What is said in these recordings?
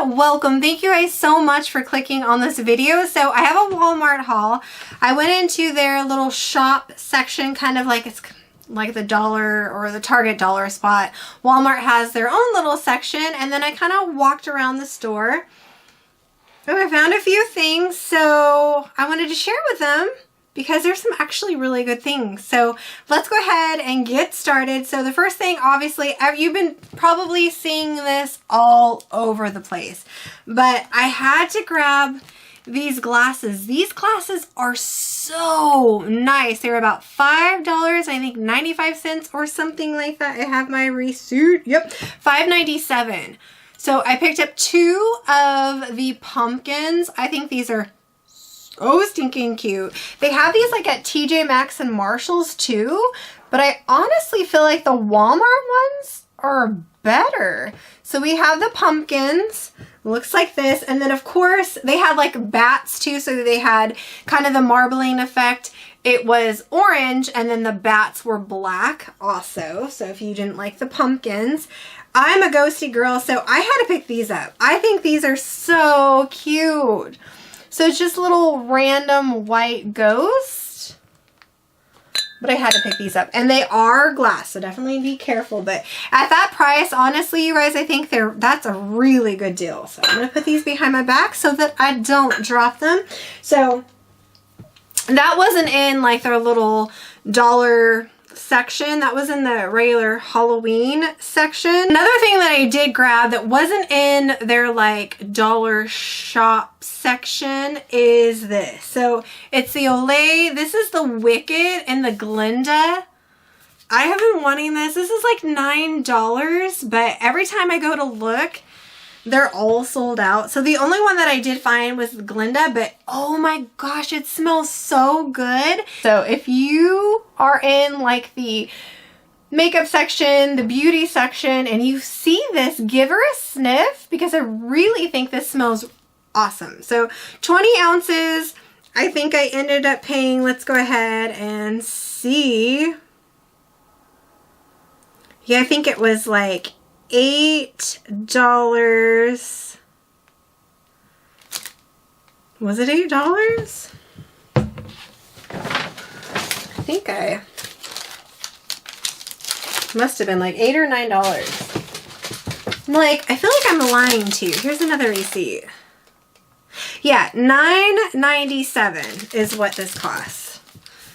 welcome. Thank you guys so much for clicking on this video. So I have a Walmart haul. I went into their little shop section, kind of like it's like the dollar or the Target dollar spot. Walmart has their own little section, and then I kind of walked around the store. And I found a few things, so I wanted to share with them because there's some actually really good things. So let's go ahead and get started. So the first thing, obviously, you've been probably seeing this all over the place, but I had to grab these glasses. These glasses are so nice. They were about $5, I think 95 cents or something like that. I have my receipt. Yep, $5.97. So I picked up two of the pumpkins. I think these are so stinking cute. They have these like at TJ Maxx and Marshall's too, but I honestly feel like the Walmart ones are better. So we have the pumpkins, looks like this, and then of course they had like bats too, so they had kind of the marbling effect. It was orange and then the bats were black also, so if you didn't like the pumpkins. I'm a ghosty girl, so I had to pick these up. I think these are so cute. So it's just little random white ghosts, but I had to pick these up, and they are glass, so definitely be careful. But at that price, honestly, you guys, I think that's a really good deal. So I'm gonna put these behind my back so that I don't drop them. So that wasn't in like their little dollar section. That was in the regular Halloween section. Another thing that I did grab that wasn't in their like dollar shop section is this. So it's the Olay. This is the Wicked and the Glinda. I have been wanting this. This is like $9, but every time I go to look, they're all sold out. So the only one that I did find was the Glinda, but oh my gosh, it smells so good. So if you are in like the makeup section, the beauty section, and you see this, give her a sniff because I really think this smells awesome. So 20 ounces, I think I ended up paying, let's go ahead and see. Yeah, I think it was like $8. Was it $8? I think I must have been like $8 or $9. I'm like, I feel like I'm lying to you. Here's another receipt. Yeah, $9.97 is what this costs.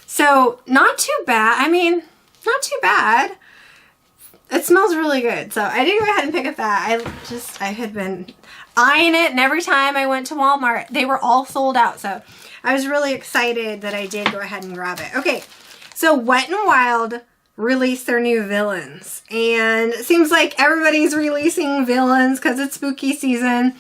So not too bad. I mean, not too bad. It smells really good. So I did go ahead and pick up that. I had been eyeing it, and every time I went to Walmart, they were all sold out. So I was really excited that I did go ahead and grab it. Okay, so Wet n Wild released their new villains. And it seems like everybody's releasing villains because it's spooky season.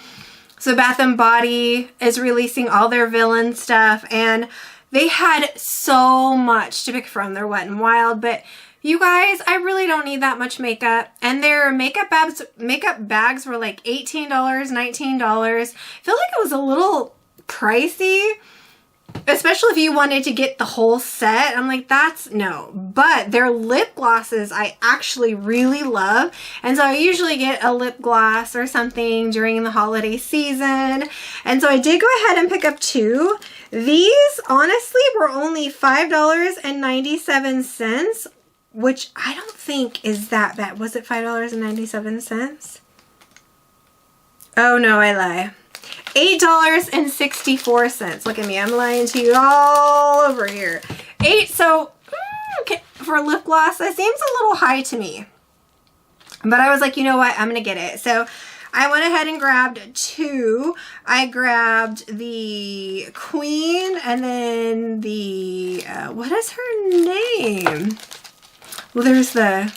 So Bath & Body is releasing all their villain stuff. And they had so much to pick from their Wet n Wild, but you guys, I really don't need that much makeup. And their makeup bags were like $18, $19. I feel like it was a little pricey, especially if you wanted to get the whole set. I'm like, that's no. But their lip glosses I actually really love. And so I usually get a lip gloss or something during the holiday season. And so I did go ahead and pick up two. These honestly were only $5.97. Which I don't think is that bad. Was it $5.97? Oh no, I lie. $8.64. Look at me, I'm lying to you all over here. So okay, for lip gloss, that seems a little high to me. But I was like, you know what, I'm gonna get it. So I went ahead and grabbed two. I grabbed the Queen and then the, what is her name? Well, there's the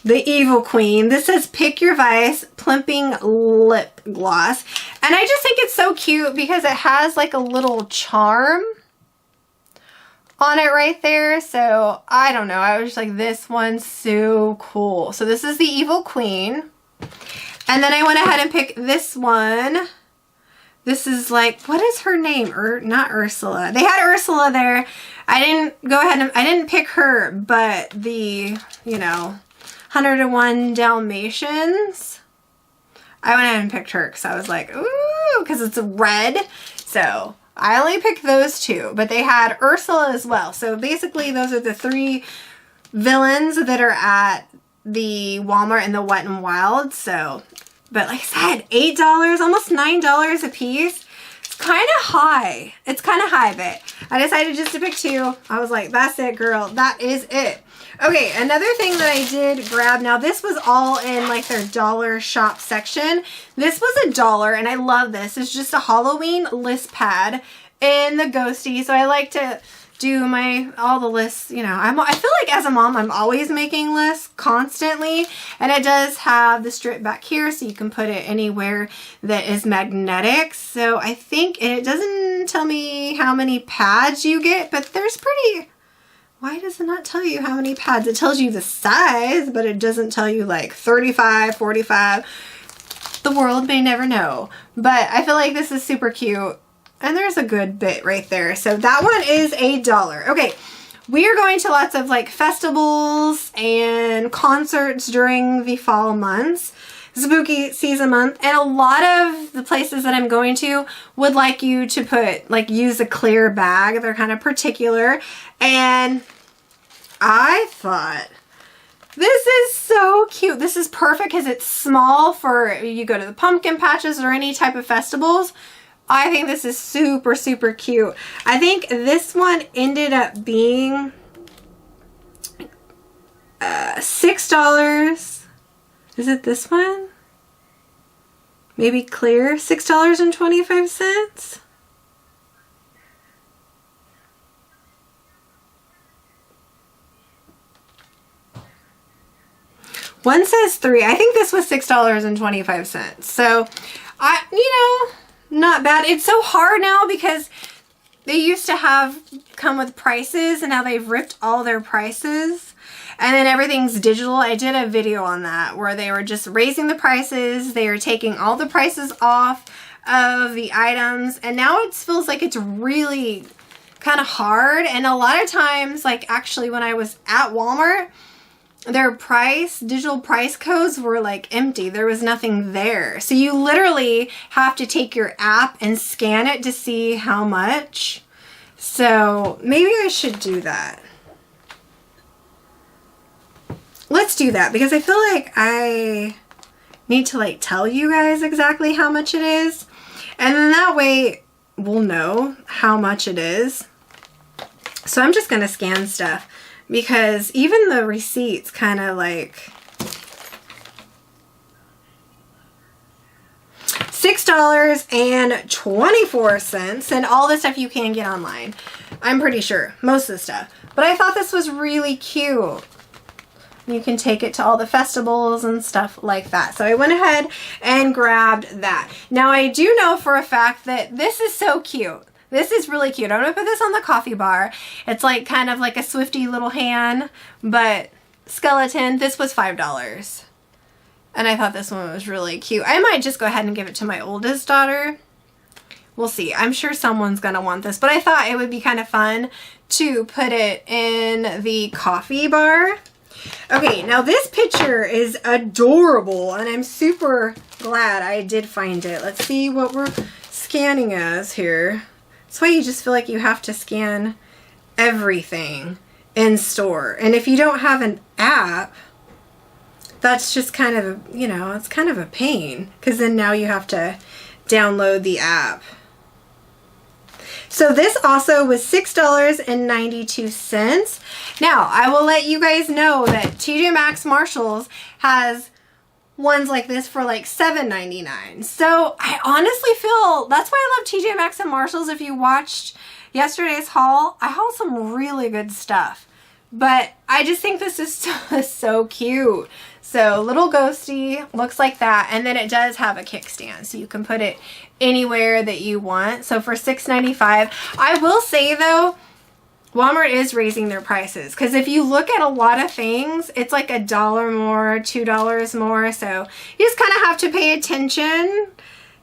Evil Queen. This says Pick Your Vice Plumping Lip Gloss. And I just think it's so cute because it has like a little charm on it right there. So I don't know. I was just like, this one's so cool. So this is the Evil Queen. And then I went ahead and picked this one. This is like, what is her name? Not Ursula. They had Ursula there. I didn't go ahead and, I didn't pick her, but the, you know, 101 Dalmatians. I went ahead and picked her because I was like, ooh, because it's red. So I only picked those two, but they had Ursula as well. So basically those are the three villains that are at the Walmart in the Wet n Wild. So, but like I said, $8, almost $9 a piece. It's kind of high. It's kind of high, but I decided just to pick two. I was like, that's it, girl. That is it. Okay, another thing that I did grab, now this was all in like their dollar shop section. This was $1 and I love this. It's just a Halloween list pad in the Ghosty. So I like to do all the lists, you know, I feel like as a mom, I'm always making lists constantly. And it does have the strip back here so you can put it anywhere that is magnetic. So I think, and it doesn't tell me how many pads you get, but there's pretty... Why does it not tell you how many pads? It tells you the size, but it doesn't tell you like 35, 45. The world may never know. But I feel like this is super cute. And there's a good bit right there. So that one is $1. Okay, we are going to lots of like festivals and concerts during the fall months. Spooky season month, and a lot of the places that I'm going to would like you to put, like, use a clear bag. They're kind of particular, and I thought this is so cute. This is perfect because it's small for you go to the pumpkin patches or any type of festivals. I think this is super, super cute. I think this one ended up being $6. Is it this one? Maybe clear? $6.25? One says 3. I think this was $6.25. So, not bad. It's so hard now because they used to come with prices and now they've ripped all their prices. And then everything's digital. I did a video on that where they were just raising the prices. They were taking all the prices off of the items. And now it feels like it's really kind of hard. And a lot of times, like actually when I was at Walmart, their digital price codes were like empty. There was nothing there. So you literally have to take your app and scan it to see how much. So maybe I should do that. Let's do that because I feel like I need to like tell you guys exactly how much it is. And then that way we'll know how much it is. So I'm just going to scan stuff because even the receipts kind of like $6.24, and all the stuff you can get online. I'm pretty sure most of the stuff. But I thought this was really cute. You can take it to all the festivals and stuff like that. So I went ahead and grabbed that. Now I do know for a fact that this is so cute. This is really cute. I'm going to put this on the coffee bar. It's like kind of like a Swifty little hand, but skeleton. This was $5. And I thought this one was really cute. I might just go ahead and give it to my oldest daughter. We'll see. I'm sure someone's going to want this, but I thought it would be kind of fun to put it in the coffee bar. Okay, now this picture is adorable, and I'm super glad I did find it. Let's see what we're scanning as here. That's why you just feel like you have to scan everything in store. And if you don't have an app, that's just kind of, it's kind of a pain, because then now you have to download the app. So this also was $6.92. Now, I will let you guys know that TJ Maxx Marshalls has ones like this for like $7.99. So I honestly feel, that's why I love TJ Maxx and Marshalls. If you watched yesterday's haul, I hauled some really good stuff. But I just think this is so cute. So little ghosty, looks like that. And then it does have a kickstand, so you can put it anywhere that you want. So for $6.95, I will say though, Walmart is raising their prices. Because if you look at a lot of things, it's like $1 more, $2 more. So you just kind of have to pay attention.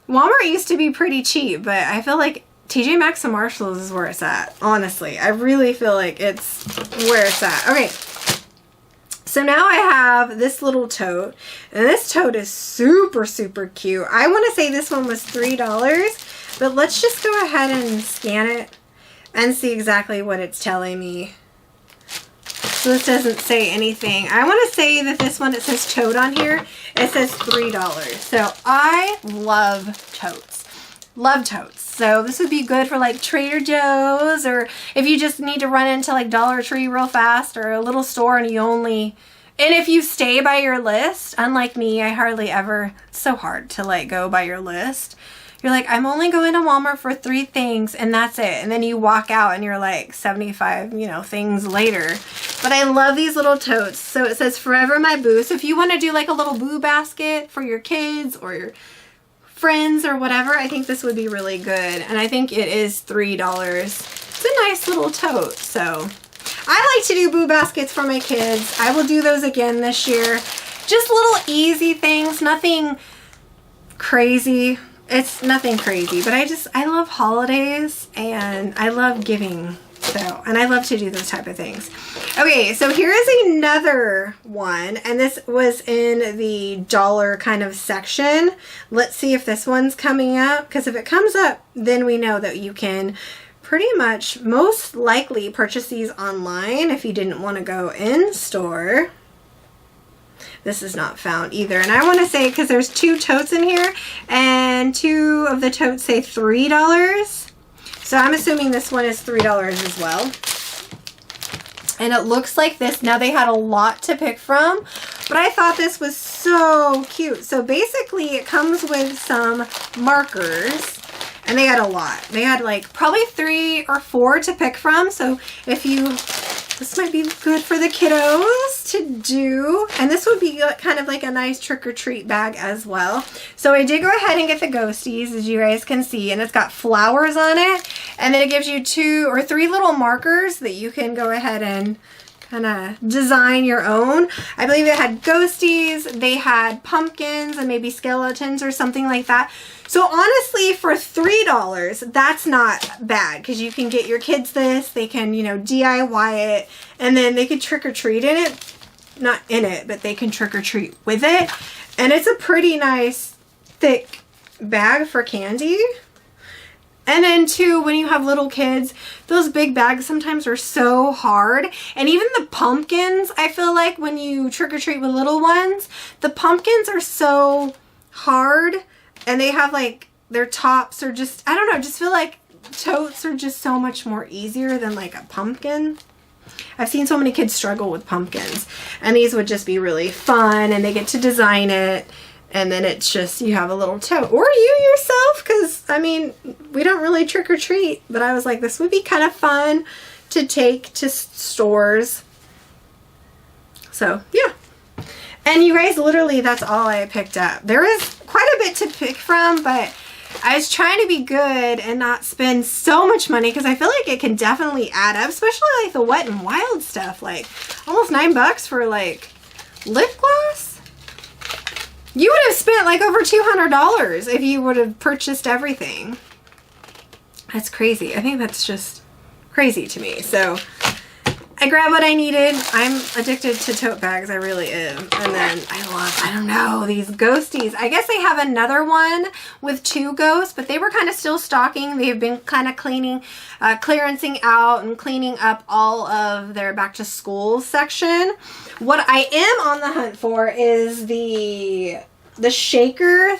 Walmart used to be pretty cheap, but I feel like TJ Maxx and Marshalls is where it's at. Honestly, I really feel like it's where it's at. Okay. So now I have this little tote, and this tote is super, super cute. I want to say this one was $3, but let's just go ahead and scan it and see exactly what it's telling me. So this doesn't say anything. I want to say that this one, it says tote on here. It says $3. So I love totes. Love totes. So this would be good for like Trader Joe's, or if you just need to run into like Dollar Tree real fast, or a little store and and if you stay by your list, unlike me, I hardly ever, it's so hard to like go by your list. You're like, I'm only going to Walmart for 3 things and that's it. And then you walk out and you're like 75, things later. But I love these little totes. So it says Forever My Boo. So if you want to do like a little boo basket for your kids or your friends or whatever, I think this would be really good. And I think it is $3. It's a nice little tote. So I like to do boo baskets for my kids. I will do those again this year. Just little easy things, nothing crazy. It's nothing crazy, but I love holidays and I love giving. So, and I love to do those type of things. Okay, so here is another one, and this was in the dollar kind of section. Let's see if this one's coming up, because if it comes up, then we know that you can pretty much most likely purchase these online if you didn't want to go in store. This is not found either. And I want to say, because there's 2 totes in here, and 2 of the totes say $3. So I'm assuming this one is $3 as well. And it looks like this. Now they had a lot to pick from, but I thought this was so cute. So basically it comes with some markers, and they had a lot. They had like probably 3 or 4 to pick from. So if you, this might be good for the kiddos to do. And this would be kind of like a nice trick-or-treat bag as well. So I did go ahead and get the ghosties, as you guys can see, and it's got flowers on it. And then it gives you 2 or 3 little markers that you can go ahead and kind of design your own. I believe they had ghosties, they had pumpkins, and maybe skeletons or something like that. So honestly, for $3, that's not bad, because you can get your kids this, they can, DIY it, and then they could trick-or-treat in it. Not in it, but they can trick-or-treat with it. And it's a pretty nice, thick bag for candy. And then too, when you have little kids, those big bags sometimes are so hard. And even the pumpkins, I feel like when you trick-or-treat with little ones, the pumpkins are so hard. And they have like, their tops are just, I don't know, just feel like totes are just so much more easier than like a pumpkin. I've seen so many kids struggle with pumpkins. And these would just be really fun, and they get to design it. And then it's just, you have a little tote. Or you yourself, because, I mean, we don't really trick-or-treat. But I was like, this would be kind of fun to take to stores. So, yeah. And you guys, literally, that's all I picked up. There is quite a bit to pick from, but I was trying to be good and not spend so much money, because I feel like it can definitely add up, especially like the Wet n Wild stuff. Like, almost $9 for, like, lip gloss. You would have spent like over $200 if you would have purchased everything. That's crazy. I think that's just crazy to me. So I grabbed what I needed. I'm addicted to tote bags. I really am. And then I don't know, these ghosties. I guess they have another one with 2 ghosts, but they were kind of still stocking. They've been kind of clearancing out and cleaning up all of their back to school section. What I am on the hunt for is the shaker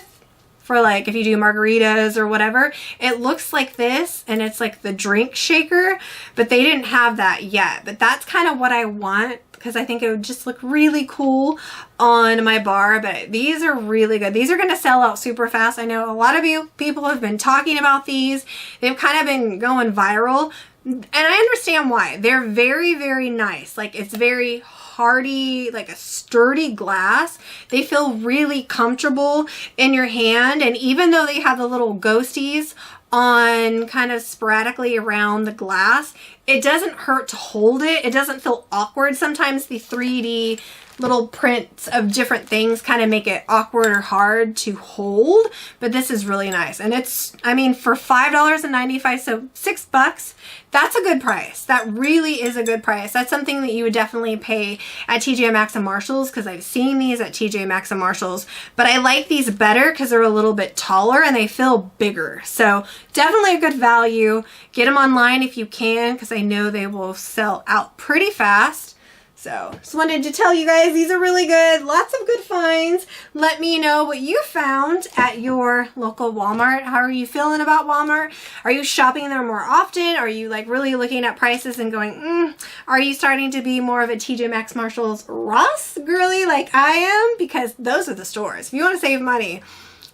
for like if you do margaritas or whatever. It looks like this, and it's like the drink shaker, but they didn't have that yet. But that's kind of what I want, because I think it would just look really cool on my bar. But these are really good. These are going to sell out super fast. I know a lot of you people have been talking about these. They've kind of been going viral, and I understand why. They're very, very nice. Like, it's very hardy, like a sturdy glass. They feel really comfortable in your hand. And even though they have the little ghosties on kind of sporadically around the glass, it doesn't hurt to hold it. It doesn't feel awkward. Sometimes the 3D little prints of different things kind of make it awkward or hard to hold, but this is really nice. And it's, I mean, for $5.95, so $6, that's a good price. That really is a good price. That's something that you would definitely pay at TJ Maxx and Marshalls, because I've seen these at TJ Maxx and Marshalls, but I like these better because they're a little bit taller and they feel bigger. So definitely a good value. Get them online if you can, because I know they will sell out pretty fast. So just wanted to tell you guys, these are really good. Lots of good finds. Let me know what you found at your local Walmart. How are you feeling about Walmart? Are you shopping there more often? Are you like really looking at prices and going, Are you starting to be more of a TJ Maxx, Marshalls, Ross girly like I am? Because those are the stores. If you want to save money,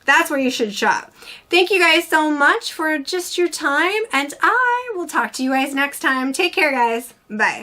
that's where you should shop. Thank you guys so much for just your time, and I will talk to you guys next time. Take care, guys. Bye.